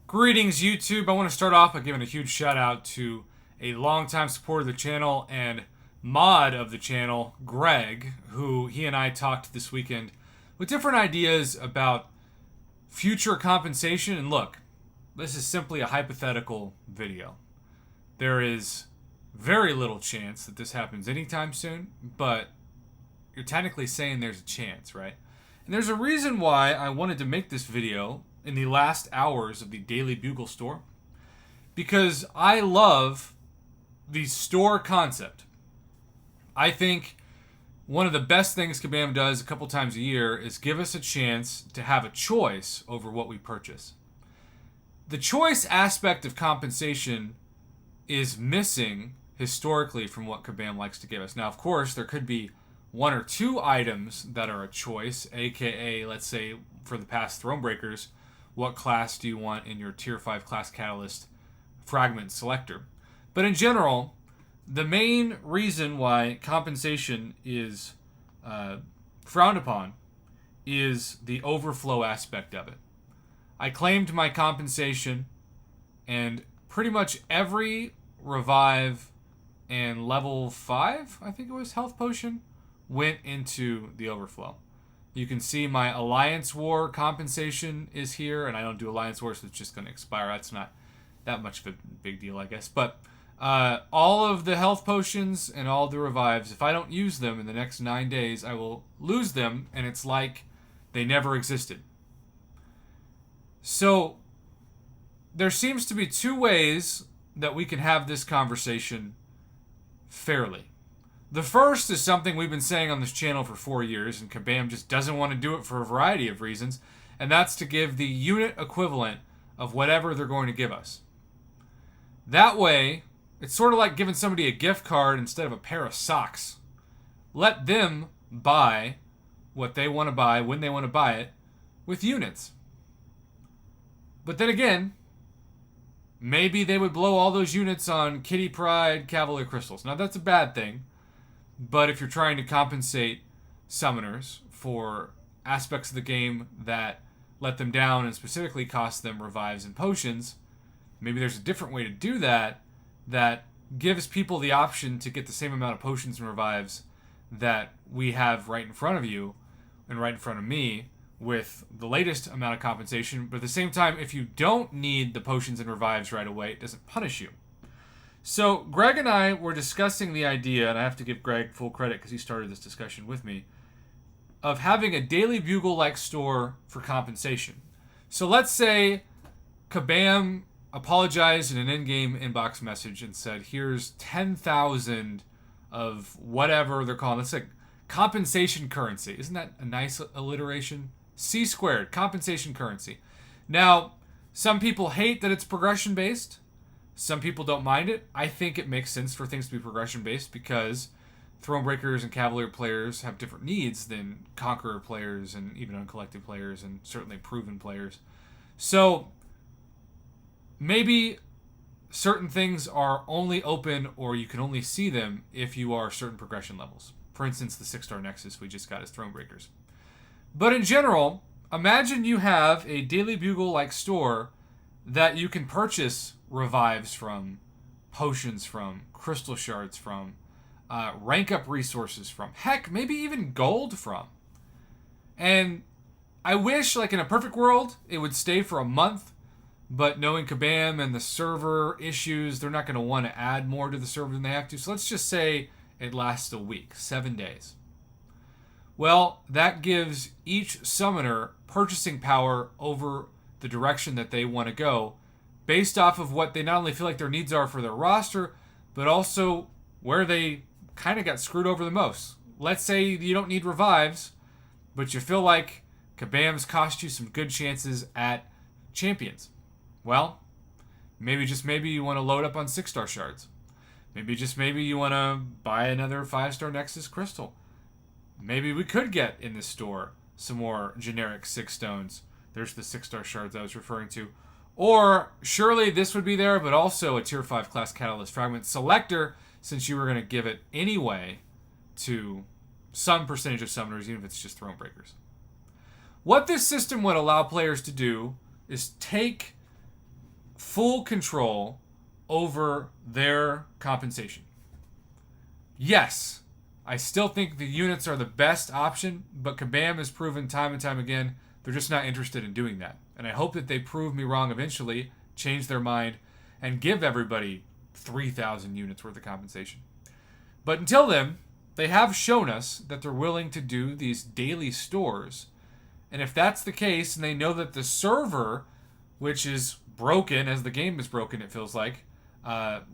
Greetings, YouTube. I want to start off by giving a huge shout out to a longtime supporter of the channel and mod of the channel, Greg, who he and I talked this weekend with different ideas about future compensation. And look, this is simply a hypothetical video. There is very little chance that this happens anytime soon, but you're technically saying there's a chance, right? And there's a reason why I wanted to make this video in the last hours of the Daily Bugle store, because I love the store concept. I think one of the best things Kabam does a couple times a year is give us a chance to have a choice over what we purchase. The choice aspect of compensation is missing historically from what Kabam likes to give us. Now, of course, there could be one or two items that are a choice, aka, let's say, for the past Thronebreakers, what class do you want in your Tier 5 class catalyst fragment selector? But in general, the main reason why compensation is frowned upon is the overflow aspect of it. I claimed my compensation, and pretty much every revive and level 5, I think it was, health potion, went into the overflow. You can see my Alliance War compensation is here, and I don't do Alliance War, so it's just going to expire. That's not that much of a big deal, I guess. But all of the health potions and all the revives, if I don't use them in the next 9 days, I will lose them, and it's like they never existed. So there seems to be two ways that we can have this conversation fairly. The first is something we've been saying on this channel for 4 years, and Kabam just doesn't want to do it for a variety of reasons, and that's to give the unit equivalent of whatever they're going to give us. That way, it's sort of like giving somebody a gift card instead of a pair of socks. Let them buy what they want to buy when they want to buy it with units. But then again, maybe they would blow all those units on Kitty Pryde Cavalier Crystals. Now, that's a bad thing. But if you're trying to compensate summoners for aspects of the game that let them down and specifically cost them revives and potions, maybe there's a different way to do that that gives people the option to get the same amount of potions and revives that we have right in front of you and right in front of me with the latest amount of compensation. But at the same time, if you don't need the potions and revives right away, it doesn't punish you. So Greg and I were discussing the idea, and I have to give Greg full credit because he started this discussion with me, of having a Daily Bugle-like store for compensation. So let's say Kabam apologized in an in-game inbox message and said, here's 10,000 of whatever they're calling. Let's say compensation currency. Isn't that a nice alliteration? C squared, compensation currency. Now, some people hate that it's progression-based. Some people don't mind it. I think it makes sense for things to be progression-based because Thronebreakers and Cavalier players have different needs than Conqueror players and even Uncollected players and certainly proven players. So maybe certain things are only open or you can only see them if you are certain progression levels. For instance, the 6-star Nexus we just got as Thronebreakers. But in general, imagine you have a Daily Bugle-like store that you can purchase revives from, potions from, crystal shards from, rank up resources from, heck, maybe even gold from. And I wish, like in a perfect world, it would stay for a month, but knowing Kabam and the server issues, they're not going to want to add more to the server than they have to. So let's just say it lasts a week, 7 days. Well, that gives each summoner purchasing power over the direction that they want to go, based off of what they not only feel like their needs are for their roster, but also where they kind of got screwed over the most. Let's say you don't need revives, but you feel like Kabam's cost you some good chances at champions. Well, maybe you want to load up on 6-star shards. Maybe you want to buy another 5-star Nexus crystal. Maybe we could get in the store some more generic 6 stones. There's the 6-star shards I was referring to. Or surely this would be there, but also a Tier 5 class Catalyst Fragment Selector, since you were going to give it anyway to some percentage of summoners, even if it's just Thronebreakers. What this system would allow players to do is take full control over their compensation. Yes, I still think the units are the best option, but Kabam has proven time and time again they're just not interested in doing that. And I hope that they prove me wrong eventually, change their mind, and give everybody 3,000 units worth of compensation. But until then, they have shown us that they're willing to do these daily stores. And if that's the case, and they know that the server, which is broken, as the game is broken, it feels like,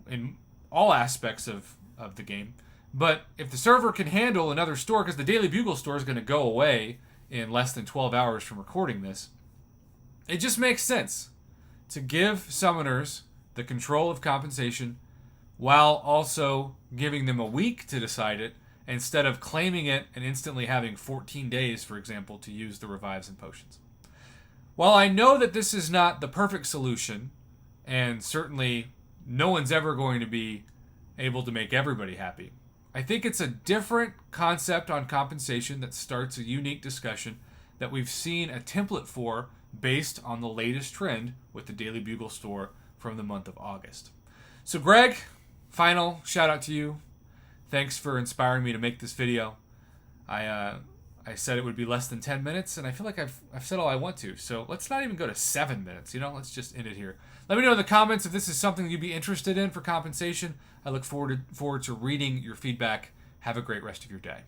in all aspects of the game. But if the server can handle another store, because the Daily Bugle store is going to go away in less than 12 hours from recording this, it just makes sense to give summoners the control of compensation while also giving them a week to decide it instead of claiming it and instantly having 14 days, for example, to use the revives and potions. While I know that this is not the perfect solution, and certainly no one's ever going to be able to make everybody happy, I think it's a different concept on compensation that starts a unique discussion that we've seen a template for based on the latest trend with the Daily Bugle store from the month of August. So Greg, final shout out to you. Thanks for inspiring me to make this video. I said it would be less than 10 minutes, and I feel like I've said all I want to. So let's not even go to 7 minutes. Let's just end it here. Let me know in the comments if this is something you'd be interested in for compensation. I look forward to reading your feedback. Have a great rest of your day.